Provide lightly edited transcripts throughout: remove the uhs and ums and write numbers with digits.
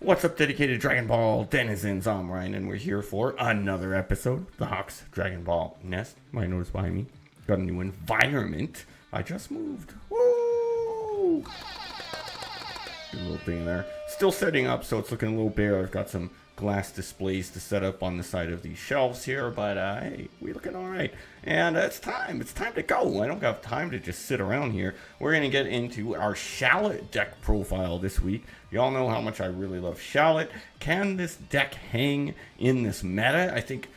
What's up, dedicated Dragon Ball denizens? I'm Ryan, and we're here for another episode of the Hawks Dragon Ball Nest. You might notice behind me, got a new environment. I just moved. Woo! Good little thing there. Still setting up, so it's looking a little bare. I've got some glass displays to set up on the side of these shelves here, but hey, we're looking all right. And it's time to go. I don't have time to just sit around here. We're going to get into our Shallot deck profile this week. Y'all know how much I really love Shallot. Can this deck hang in this meta? I think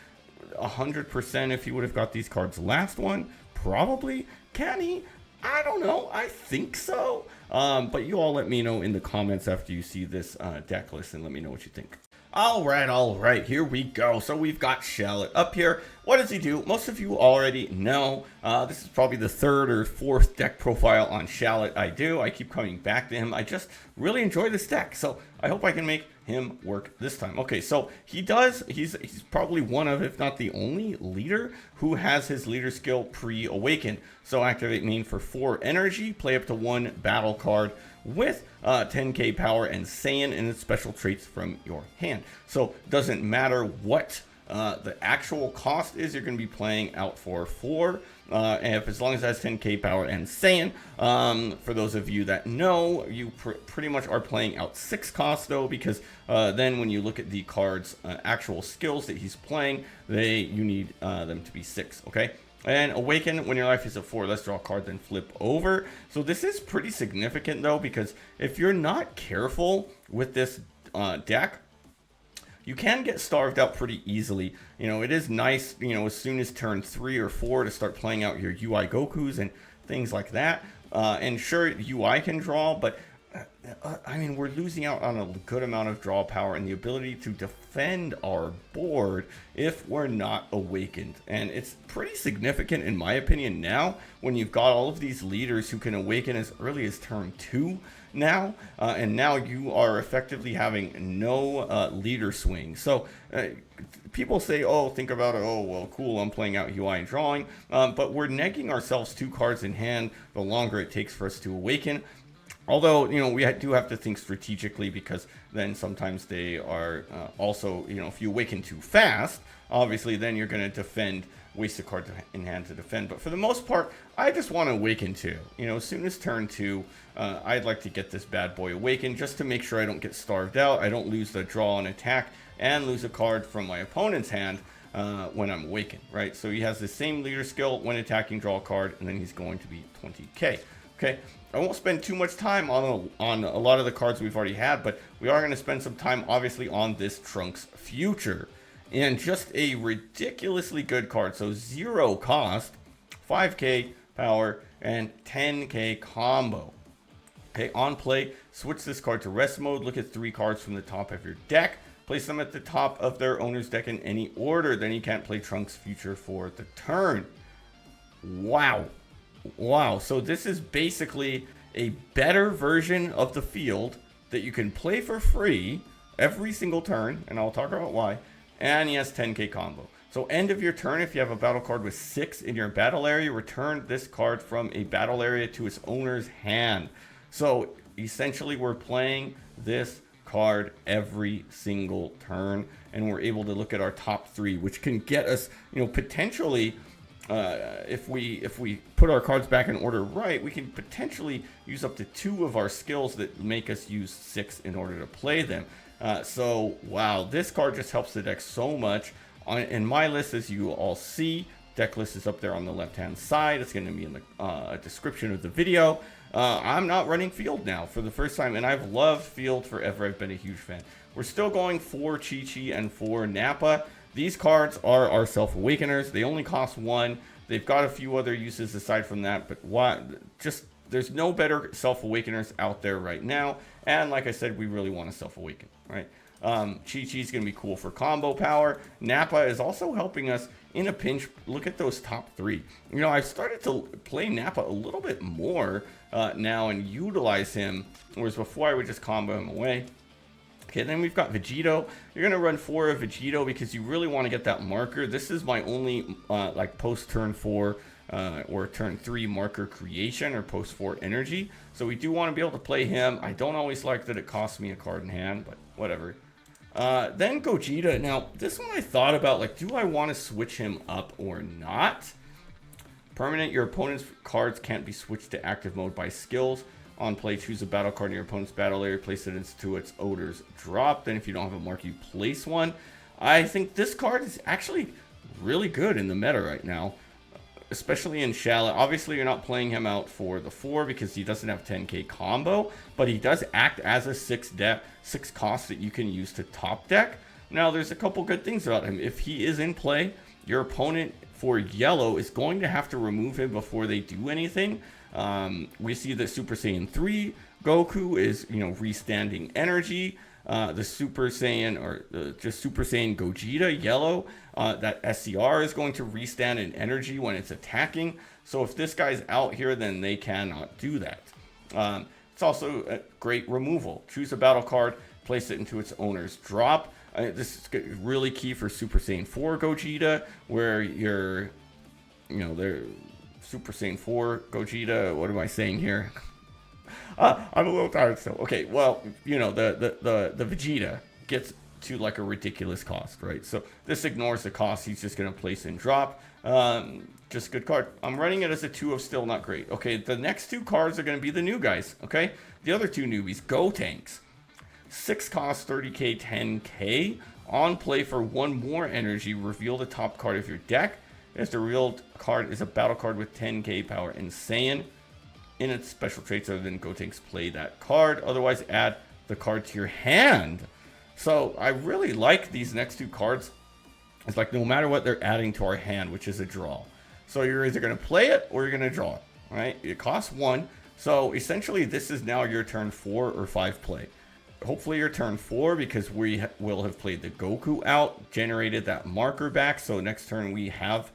100% if he would have got these cards last one, probably. Can he? I don't know. I think so. But you all let me know in the comments after you see this deck list and let me know what you think. All right, here we go. So we've got Shallot up here. What does he do? Most of you already know. This is probably the third or fourth deck profile on Shallot I do. I keep coming back to him. I just really enjoy this deck, so I hope I can make him work this time. Okay, so he's probably one of, if not the only leader who has his leader skill pre-awakened. So activate main for 4 energy, play up to 1 battle card with 10k power and Saiyan and its special traits from your hand. So doesn't matter what the actual cost is, you're going to be playing out for 4 and as long as it has 10k power and Saiyan. For those of you that know, you pretty much are playing out 6 costs though, because then when you look at the card's actual skills that he's playing, you need them to be 6. Okay. And awaken when your life is at 4. Let's draw a card, then flip over. So this is pretty significant though, because if you're not careful with this deck, you can get starved out pretty easily. You know, it is nice, you know, as soon as turn 3 or 4 to start playing out your UI Gokus and things like that. And sure, UI can draw, but I mean, we're losing out on a good amount of draw power and the ability to defend our board if we're not awakened. And it's pretty significant in my opinion now when you've got all of these leaders who can awaken as early as turn 2 now. And now you are effectively having no leader swing. So people say, oh, think about it. Oh, well, cool, I'm playing out UI and drawing. But we're negging ourselves 2 cards in hand the longer it takes for us to awaken. Although, you know, we do have to think strategically, because then sometimes they are also, you know, if you awaken too fast, obviously then you're going to defend, waste a card in hand to defend. But for the most part, I just want to awaken too. You know, as soon as turn 2, I'd like to get this bad boy awakened just to make sure I don't get starved out. I don't lose the draw and attack and lose a card from my opponent's hand when I'm awakened, right? So he has the same leader skill when attacking, draw a card, and then he's going to be 20k. Okay, I won't spend too much time on a lot of the cards we've already had, but we are going to spend some time, obviously, on this Trunks Future. And just a ridiculously good card. So 0 cost, 5k power, and 10k combo. Okay, on play, switch this card to rest mode. Look at 3 cards from the top of your deck. Place them at the top of their owner's deck in any order. Then you can't play Trunks Future for the turn. Wow, so this is basically a better version of the field that you can play for free every single turn, and I'll talk about why. And he has 10k combo. So end of your turn, if you have a battle card with 6 in your battle area, return this card from a battle area to its owner's hand. So essentially we're playing this card every single turn, and we're able to look at our top 3, which can get us, you know, potentially if we put our cards back in order right, we can potentially use up to 2 of our skills that make us use 6 in order to play them. So wow, this card just helps the deck so much. In my list, as you all see, deck list is up there on the left hand side. It's going to be in the description of the video. I'm not running field now for the first time, and I've loved field forever. I've been a huge fan. We're still going for Chi-Chi and for Nappa. These cards are our self-awakeners. They only cost 1. They've got a few other uses aside from that, but there's no better self-awakeners out there right now. And like I said, we really want to self-awaken, right? Chi-Chi's going to be cool for combo power. Nappa is also helping us in a pinch. Look at those top 3. You know, I've started to play Nappa a little bit more now and utilize him, whereas before I would just combo him away. Okay, then we've got Vegito. You're going to run 4 of Vegito because you really want to get that marker. This is my only like post turn 4 or turn 3 marker creation or post 4 energy. So we do want to be able to play him. I don't always like that it costs me a card in hand, but whatever. Then Gogeta. Now, this one I thought about, like, do I want to switch him up or not? Permanent, your opponent's cards can't be switched to active mode by skills. On play, choose a battle card in your opponent's battle area, place it into its owner's drop. Then if you don't have a mark, you place one. I think this card is actually really good in the meta right now, especially in Shallot. Obviously, you're not playing him out for the 4 because he doesn't have 10k combo, but he does act as a 6 cost that you can use to top deck. Now, there's a couple good things about him. If he is in play, your opponent for yellow is going to have to remove him before they do anything. We see that Super Saiyan 3 Goku is, restanding energy. The Super Saiyan, or just Super Saiyan Gogeta, yellow, that SCR is going to restand in energy when it's attacking. So if this guy's out here, then they cannot do that. It's also a great removal. Choose a battle card, place it into its owner's drop. This is really key for Super Saiyan 4 Gogeta, where you're, they're Super Saiyan 4 Gogeta. What am I saying here? I'm a little tired still. Okay, well, the Vegeta gets to like a ridiculous cost, right? So this ignores the cost. He's just going to place and drop. Just a good card. I'm running it as a 2 of still not great. Okay, the next 2 cards are going to be the new guys, okay? The other 2 newbies, Gotenks. 6 cost, 30k, 10k. On play for 1 more energy, reveal the top card of your deck. If the revealed card is a battle card with 10k power and Saiyan in its special traits other than Gotenks, play that card. Otherwise, add the card to your hand. So I really like these next 2 cards. It's like no matter what they're adding to our hand, which is a draw. So you're either going to play it or you're going to draw it, right? It costs 1. So essentially, this is now your turn 4 or 5 play. Hopefully your turn 4, because we will have played the Goku out, generated that marker back. So next turn we have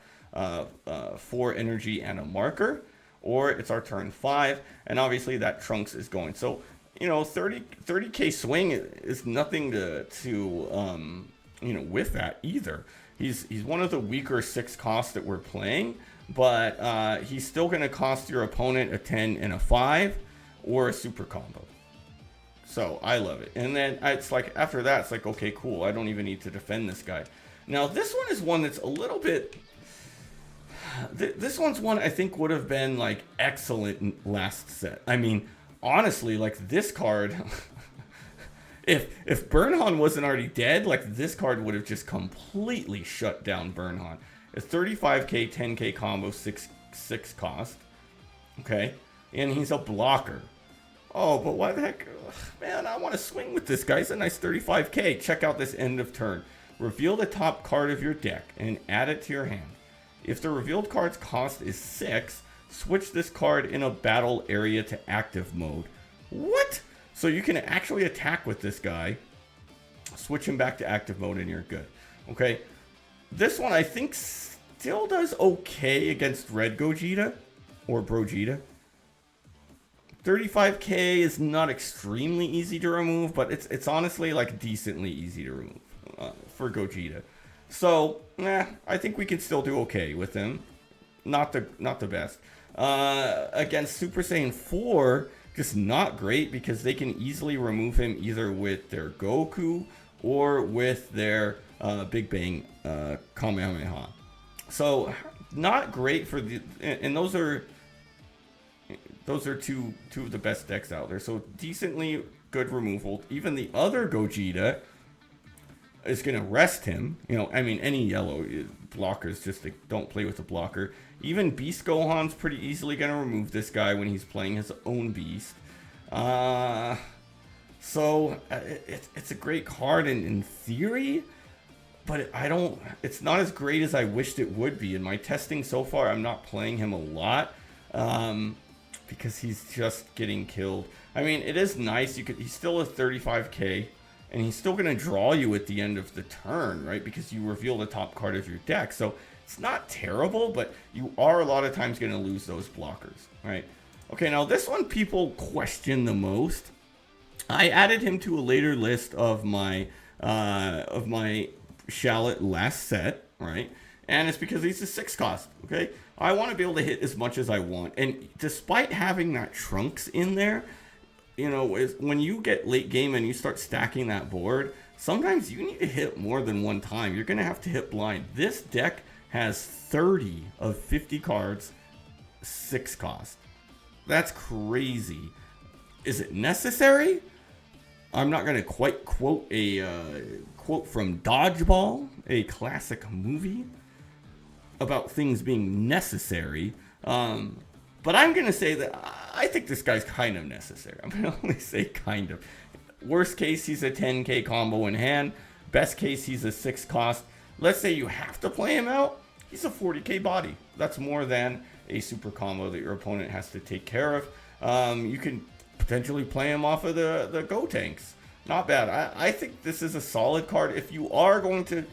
4 energy and a marker. Or it's our turn 5, and obviously that Trunks is going. So, 30k swing is nothing to whiff at either. He's one of the weaker 6 costs that we're playing, but he's still going to cost your opponent a 10 and a 5 or a super combo. So I love it. And then it's like after that, it's like, okay, cool. I don't even need to defend this guy. Now this one is one that's a little bit. This one's one I think would have been like excellent last set. I mean, honestly, like this card, if Burnhan wasn't already dead, like this card would have just completely shut down Burnhan. It's 35k, 10k combo, 6 cost. Okay, and he's a blocker. Oh, but why the heck, man? I want to swing with this guy. It's a nice 35k. Check out this end of turn. Reveal the top card of your deck and add it to your hand. If the revealed card's cost is 6, switch this card in a battle area to active mode. What? So you can actually attack with this guy, switch him back to active mode, and you're good. Okay. This one I think still does okay against Red Gogeta or Brogeta. 35k is not extremely easy to remove, but it's honestly like decently easy to remove for Gogeta. So, I think we can still do okay with him. Not the best. Against Super Saiyan 4, just not great because they can easily remove him either with their Goku or with their Big Bang Kamehameha. So, not great for the... And those are two of the best decks out there. So, decently good removal. Even the other Gogeta is going to rest him. Any yellow blockers just don't play with a blocker. Even Beast Gohan's pretty easily going to remove this guy when he's playing his own beast. So it's a great card in theory, but it's not as great as I wished it would be. In my testing so far, I'm not playing him a lot because he's just getting killed. It is nice. He's still a 35k. And he's still going to draw you at the end of the turn, right? Because you reveal the top card of your deck. So it's not terrible, but you are a lot of times going to lose those blockers, right? Okay, now this one people question the most. I added him to a later list of my Shallot last set, right? And it's because he's a 6 cost, okay? I want to be able to hit as much as I want. And despite having that Trunks in there, you know, when you get late game and you start stacking that board, sometimes you need to hit more than one time. You're going to have to hit blind. This deck has 30 of 50 cards, 6 cost. That's crazy. Is it necessary? I'm not going to quite quote a quote from Dodgeball, a classic movie, about things being necessary. But I'm going to say that I think this guy's kind of necessary. I'm going to only say kind of. Worst case, he's a 10k combo in hand. Best case, he's a 6 cost. Let's say you have to play him out. He's a 40k body. That's more than a super combo that your opponent has to take care of. You can potentially play him off of the Gotenks. Not bad. I think this is a solid card. If you are going to,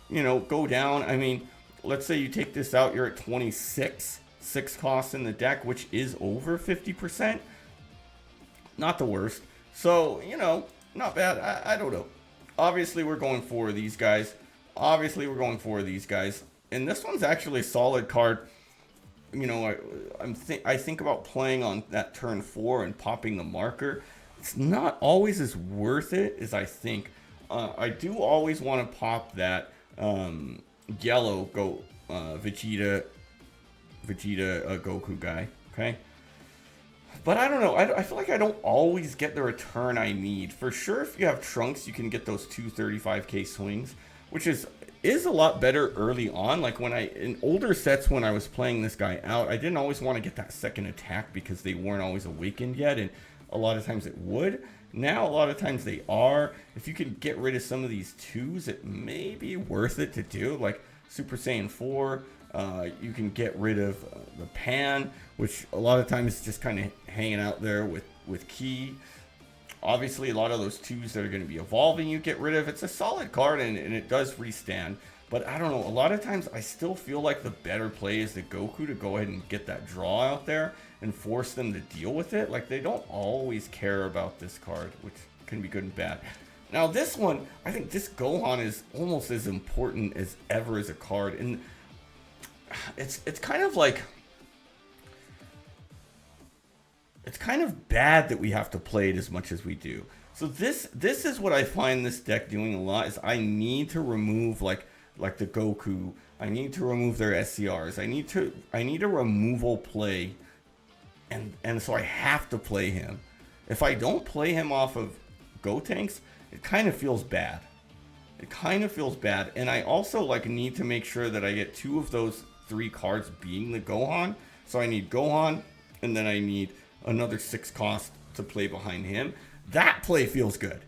you know, go down, I mean, let's say you take this out, you're at 26, 6 costs in the deck, which is over 50%. Not the worst. So, you know, not bad. I don't know. Obviously, we're going for these guys. And this one's actually a solid card. You know, I think about playing on that turn 4 and popping the marker. It's not always as worth it as I think. I do always want to pop that yellow Vegeta Goku guy, okay? But I don't know. I feel like I don't always get the return I need. For sure, if you have Trunks, you can get those 235k swings, which is a lot better early on. Like in older sets when I was playing this guy out, I didn't always want to get that second attack because they weren't always awakened yet, and a lot of times it would. Now, a lot of times they are. If you can get rid of some of these 2s, it may be worth it to do. Like Super Saiyan 4, you can get rid of the Pan, which a lot of times is just kind of hanging out there with Ki. Obviously, a lot of those 2s that are going to be evolving, you get rid of. It's a solid card, and it does restand. But I don't know. A lot of times, I still feel like the better play is the Goku to go ahead and get that draw out there and force them to deal with it. Like, they don't always care about this card, which can be good and bad. Now, this one, I think this Gohan is almost as important as ever as a card. And it's kind of like... It's kind of bad that we have to play it as much as we do. So this is what I find this deck doing a lot, is I need to remove like the Goku. I need to remove their SCRs. I need a removal play, and so I have to play him. If I don't play him off of Gotenks, it kind of feels bad. And I also need to make sure that I get 2 of those 3 cards being the Gohan. So I need Gohan, and then I need another 6 cost to play behind him. That play feels good.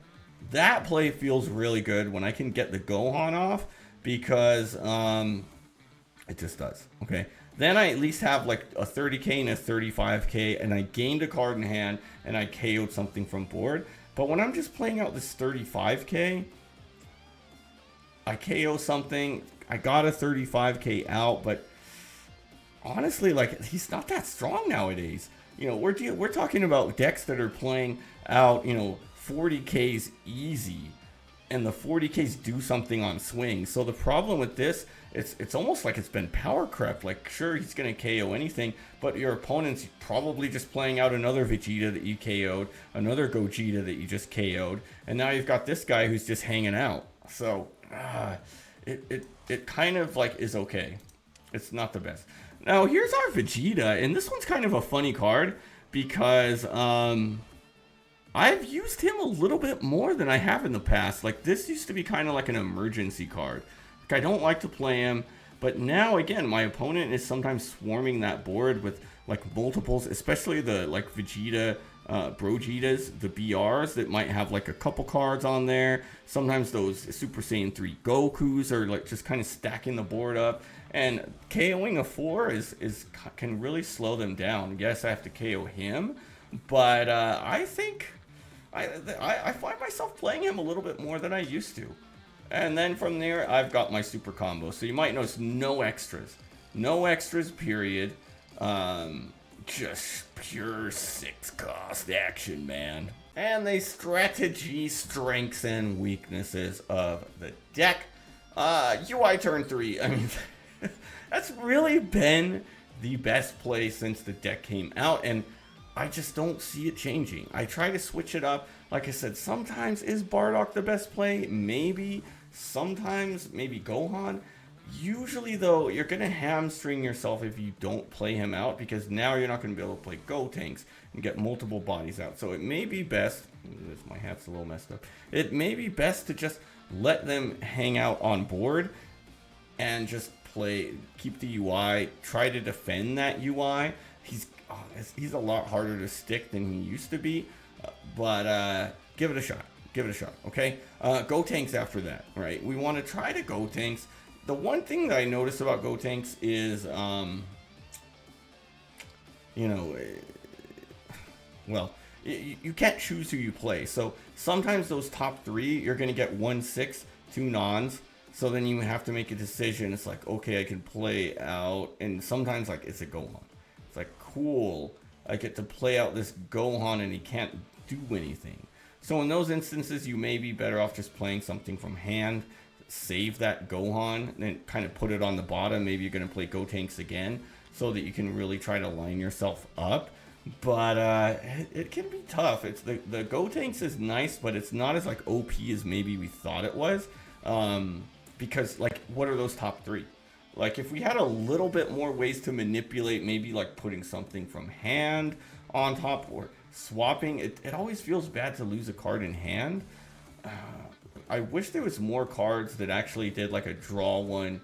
That play feels really good when I can get the Gohan off, because it just does. Okay, then I at least have like a 30k and a 35k, and I gained a card in hand and I KO'd something from board. But when I'm just playing out this 35k, I KO something, I got a 35k out, but honestly, like, he's not that strong nowadays. You know, we're talking about decks that are playing out, you know, 40k's easy, and the 40k's do something on swing. So the problem with this, it's almost like it's been power crept. Like, sure, he's going to KO anything, but your opponent's probably just playing out another Vegeta that you KO'd, another Gogeta that you just KO'd, and now you've got this guy who's just hanging out. So it kind of like is okay. It's not the best. Now, here's our Vegeta, and this one's kind of a funny card because I've used him a little bit more than I have in the past. Like, this used to be kind of like an emergency card. Like, I don't like to play him, but now, again, my opponent is sometimes swarming that board with, like, multiples, especially the, like, Vegeta, Brogetas, the BRs that might have, like, a couple cards on there. Sometimes those Super Saiyan 3 Gokus are, like, just kind of stacking the board up. And KOing a 4 can really slow them down. Yes, I have to KO him, but I think I find myself playing him a little bit more than I used to. And then from there, I've got my super combo. So you might notice no extras. No extras, period. Just pure 6 cost action, man. And the strategy, strengths, and weaknesses of the deck. UI turn 3. I mean... That's really been the best play since the deck came out, and I just don't see it changing. I try to switch it up. Like I said, sometimes is Bardock the best play? Maybe. Sometimes maybe Gohan. Usually, though, you're going to hamstring yourself if you don't play him out, because now you're not going to be able to play Gotenks and get multiple bodies out. So it may be best, my hat's a little messed up, it may be best to just let them hang out on board and just keep the UI, try to defend that UI. He's a lot harder to stick than he used to be, but give it a shot. Give it a shot, okay? Gotenks after that, right? We want to try to Gotenks. The one thing that I noticed about Gotenks is, you can't choose who you play. So sometimes those top three, you're going to get 1/6, 2 nons. So then you have to make a decision. It's like, okay, I can play out. And sometimes, like, it's a Gohan. It's like, cool. I get to play out this Gohan and he can't do anything. So in those instances, you may be better off just playing something from hand. Save that Gohan, then kind of put it on the bottom. Maybe you're going to play Gotenks again so that you can really try to line yourself up. But it can be tough. It's the Gotenks is nice, but it's not as like OP as maybe we thought it was. Because, like, what are those top three? Like, if we had a little bit more ways to manipulate, maybe like putting something from hand on top or swapping, it always feels bad to lose a card in hand. I wish there was more cards that actually did like a draw one,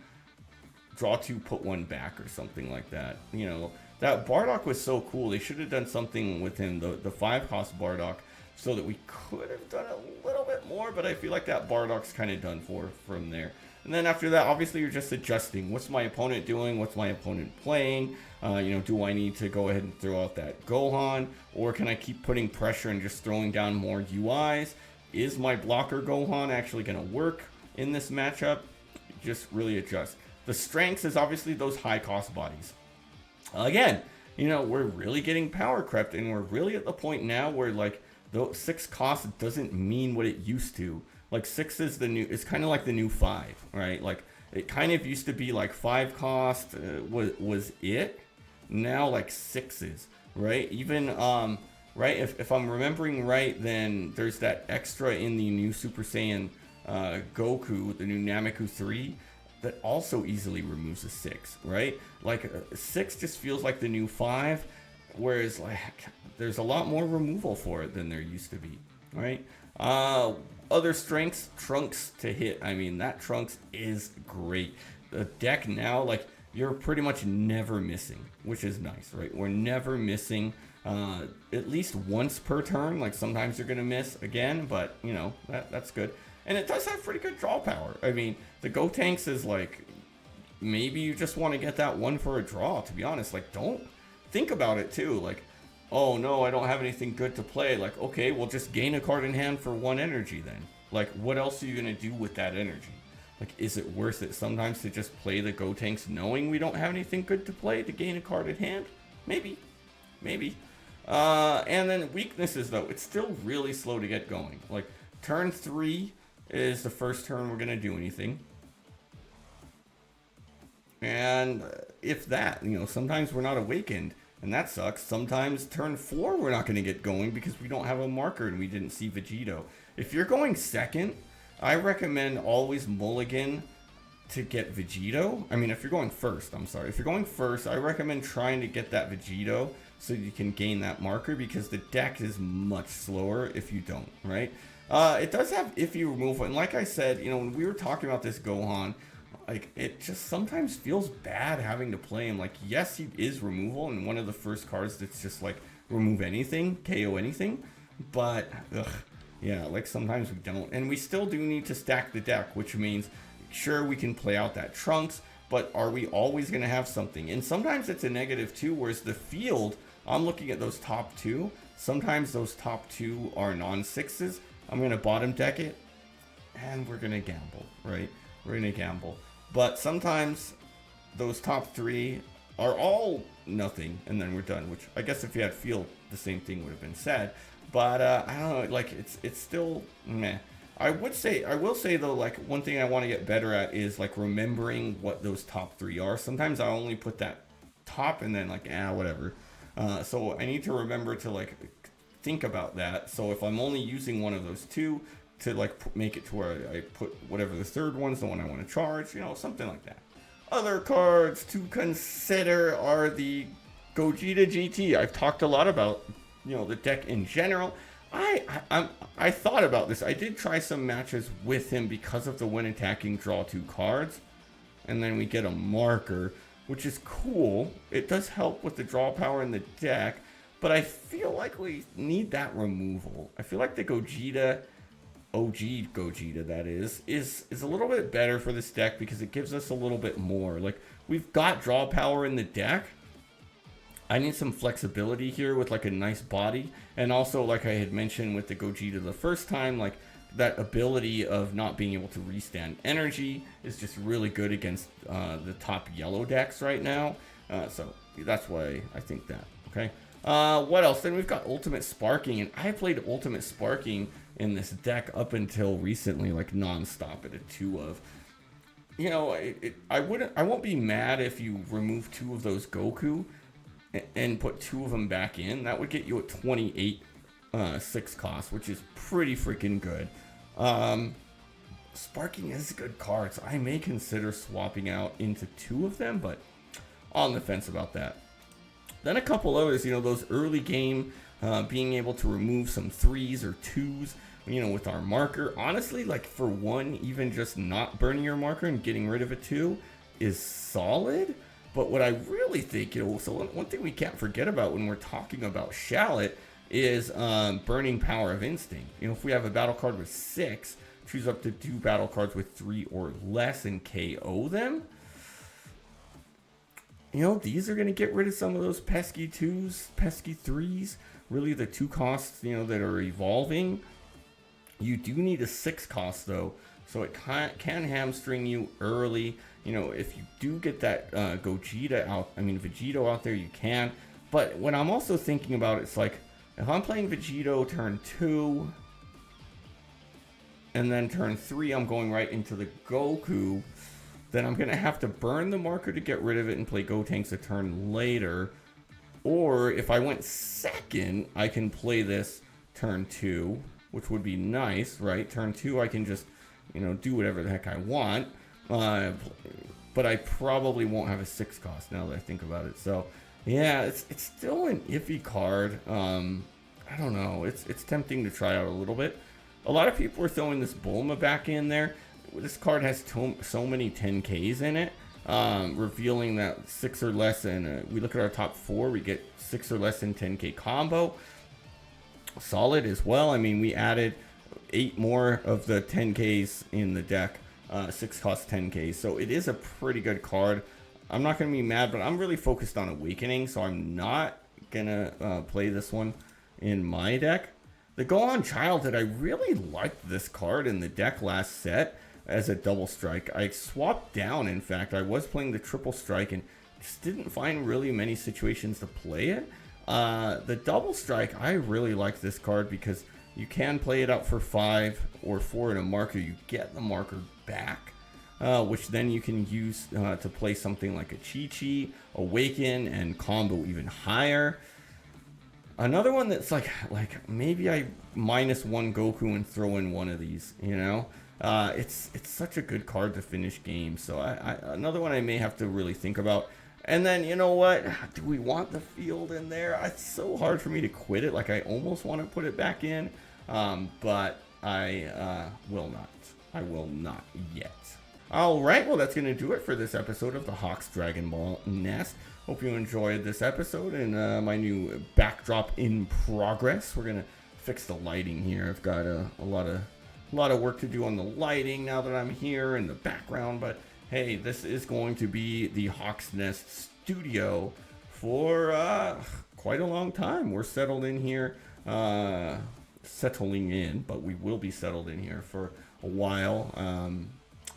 draw two, put one back or something like that. You know, that Bardock was so cool. They should have done something with him, the 5-cost Bardock, so that we could have done a little bit more, but I feel like that Bardock's kind of done for from there. And then after that, obviously, you're just adjusting. What's my opponent doing? What's my opponent playing? Do I need to go ahead and throw out that Gohan? Or can I keep putting pressure and just throwing down more UIs? Is my blocker Gohan actually going to work in this matchup? Just really adjust. The strengths is obviously those high-cost bodies. Again, we're really getting power crept, and we're really at the point now where, like, the 6 cost doesn't mean what it used to. Like, 6 is it's kind of like the new 5, right? Like, it kind of used to be like 5 cost was it. Now, like, 6 is, right? Even, right, if I'm remembering right, then there's that extra in the new Super Saiyan Goku, the new Nameku 3, that also easily removes a 6, right? Like, 6 just feels like the new 5, whereas, like, there's a lot more removal for it than there used to be, right? Other strengths, Trunks to hit. I mean, that Trunks is great. The deck now, like, you're pretty much never missing, which is nice, right? We're never missing at least once per turn. Like, sometimes you're going to miss again, but, that's good. And it does have pretty good draw power. I mean, the Gotenks is like, maybe you just want to get that one for a draw, to be honest. Like, don't think about it, too. Like, oh no, I don't have anything good to play. Like, okay, well, just gain a card in hand for 1 energy then. Like, what else are you going to do with that energy? Like, is it worth it sometimes to just play the Gotenks knowing we don't have anything good to play to gain a card in hand? Maybe. And then weaknesses, though. It's still really slow to get going. Like, turn 3 is the first turn we're going to do anything. And if that, sometimes we're not awakened. And that sucks. Sometimes turn 4 we're not going to get going because we don't have a marker and we didn't see Vegito. If you're going second, I recommend always mulligan to get Vegito. I mean, if you're going first, If you're going first, I recommend trying to get that Vegito so you can gain that marker, because the deck is much slower if you don't, right? It does have iffy removal. And like I said, when we were talking about this Gohan, like, it just sometimes feels bad having to play him. Like, yes, he is removal, and one of the first cards that's just like remove anything, KO anything. But, yeah, like, sometimes we don't. And we still do need to stack the deck, which means, sure, we can play out that Trunks, but are we always going to have something? And sometimes it's a negative too, whereas the field, I'm looking at those top 2. Sometimes those top 2 are non-6s. I'm going to bottom deck it, and we're going to gamble, right? We're going to gamble. But sometimes those top 3 are all nothing, and then we're done. Which, I guess if you had field, the same thing would have been said. But I don't know, like, it's still meh. I will say though, like one thing I want to get better at is like remembering what those top 3 are. Sometimes I only put that top and then like, whatever. So I need to remember to like think about that. So if I'm only using one of those 2 to like make it to where I put whatever the 3rd one's the one I want to charge, you know, something like that. Other cards to consider are the Gogeta GT. I've talked a lot about, you know, the deck in general. I thought about this. I did try some matches with him because of the when attacking draw 2 cards, and then we get a marker, which is cool. It does help with the draw power in the deck, but I feel like we need that removal. I feel like the Gogeta, OG Gogeta that is a little bit better for this deck because it gives us a little bit more. Like, we've got draw power in the deck. I need some flexibility here with like a nice body, and also like I had mentioned with the Gogeta the first time, like that ability of not being able to restand energy is just really good against the top yellow decks right now. So that's why I think that. Okay. What else? Then we've got Ultimate Sparking, and I played Ultimate Sparking in this deck up until recently, like non-stop at a 2 of. You know, I won't be mad if you remove 2 of those Goku and put 2 of them back in. That would get you a 28 6 cost, which is pretty freaking good. Sparking is a good card, so I may consider swapping out into 2 of them, but on the fence about that. Then a couple others, you know, those early game, being able to remove some 3s or 2s, you know, with our marker. Honestly, like for 1, even just not burning your marker and getting rid of a 2 is solid. But what I really think, you know, so one thing we can't forget about when we're talking about Shallot is burning Power of Instinct. You know, if we have a battle card with 6, choose up to 2 battle cards with 3 or less and KO them. You know, these are going to get rid of some of those pesky 2s, pesky 3s. Really the 2 costs, you know, that are evolving. You do need a 6 cost, though. So it can hamstring you early. You know, if you do get that Vegito out there, you can. But what I'm also thinking about, it's like, if I'm playing Vegito turn 2, and then turn 3, I'm going right into the Goku, then I'm going to have to burn the marker to get rid of it and play Gotenks a turn later. Or if I went second, I can play this turn 2, which would be nice, right? Turn 2, I can just, you know, do whatever the heck I want. But I probably won't have a 6 cost now that I think about it. So, yeah, it's still an iffy card. I don't know. It's tempting to try out a little bit. A lot of people are throwing this Bulma back in there. This card has so many 10Ks in it, revealing that 6 or less, and we look at our top 4, we get 6 or less in 10K combo. Solid as well. I mean, we added 8 more of the 10Ks in the deck, 6 cost 10Ks, so it is a pretty good card. I'm not going to be mad, but I'm really focused on Awakening, so I'm not going to play this one in my deck. The Gohan Childhood, I really liked this card in the deck last set as a double strike. I swapped down, in fact. I was playing the triple strike and just didn't find really many situations to play it. The double strike, I really like this card because you can play it up for 5 or 4 in a marker. You get the marker back, which then you can use to play something like a Chi-Chi, Awaken, and combo even higher. Another one that's like maybe I -1 Goku and throw in one of these, you know? It's such a good card to finish games. So another one I may have to really think about. And then, you know what? Do we want the field in there? It's so hard for me to quit it. Like, I almost want to put it back in, but I will not. I will not yet. All right, well, that's going to do it for this episode of the Hawks Dragon Ball Nest. Hope you enjoyed this episode and my new backdrop in progress. We're going to fix the lighting here. I've got a lot of work to do on the lighting now that I'm here in the background, but hey, this is going to be the Hawks Nest studio for quite a long time. We're settled in here, settling in, but we will be settled in here for a while.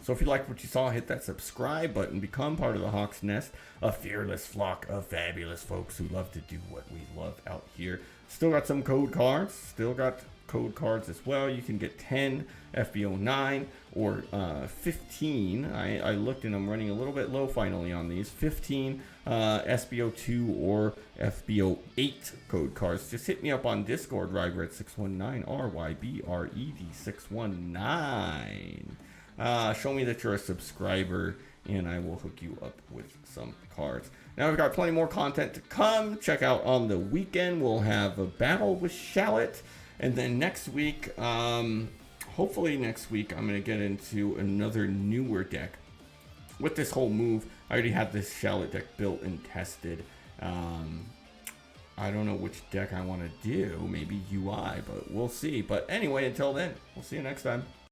So if you liked what you saw, hit that subscribe button, become part of the Hawks Nest, a fearless flock of fabulous folks who love to do what we love out here. Still got some code cards, still got code cards as well. You can get 10 FB09 or 15. I looked and I'm running a little bit low finally on these. 15 SB02 or FB08 code cards. Just hit me up on Discord, Ryber at 619 RYBRED619. Show me that you're a subscriber and I will hook you up with some cards. Now we've got plenty more content to come. Check out on the weekend. We'll have a battle with Shallot. And then next week, hopefully next week, I'm going to get into another newer deck. With this whole move, I already have this Shallot deck built and tested. I don't know which deck I want to do. Maybe UI, but we'll see. But anyway, until then, we'll see you next time.